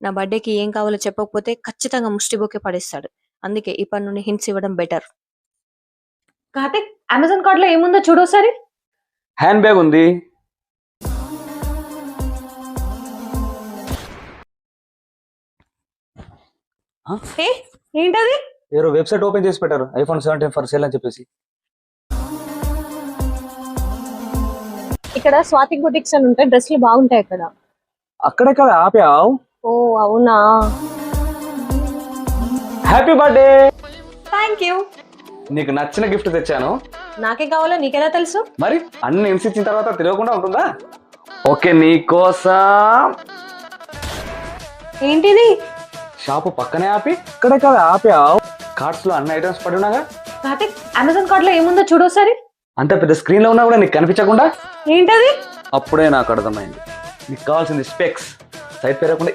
నా బర్త్డేకి ఏం కావాలో చెప్పకపోతే ఖచ్చితంగా ముష్టి బొకే పడేస్తాడు. అందుకే ఇప్పటి నుండి హింట్స్ ఇవ్వడం బెటర్. కార్తిక్, అమెజాన్ కార్డ్ లో ఏముందో చూడోసారి. హ్యాండ్ బ్యాగ్ ఉంది. ఏంటది? ఎవరో వెబ్సైట్ ఓపెన్ చేసి పెట్టారు, iPhone 17 ఫర్ సేల్ అని చెప్పేసి. ఇక్కడ స్వాతి బుటిక్స్ అని ఉంటాయి, డ్రెస్సులు బాగుంటాయి అక్కడ. అక్కడే కదా ఆపావు. ఓ అవునా. Happy birthday. Thank you. నీకు నచ్చిన గిఫ్ట్ తెచ్చాను. నాకే కావాలో నీకెలా తెలుసు? మరి అన్ని హింట్స్ ఇచ్చిన తర్వాత తెలియకుండా ఉంటుందా? ఓకే, నీ కోసం. ఏంటిది? షాపు పక్కనే ఆపి ఇక్కడే కదా ఆపావు. కార్డ్స్ లో అన్ని ఐటమ్స్ పడి ఉన్నాగా. కార్తిక్, అమెజాన్ కార్డ్ లో ఏముందో చూడోసారి. అంత పెద్ద స్క్రీన్ లో ఉన్నా కూడా నీకు కనిపించకుండా. ఏంటది? అప్పుడే నాకు అర్థమైంది, నీకు కావాల్సింది స్పెక్స్. సైట్ పెరగకుండా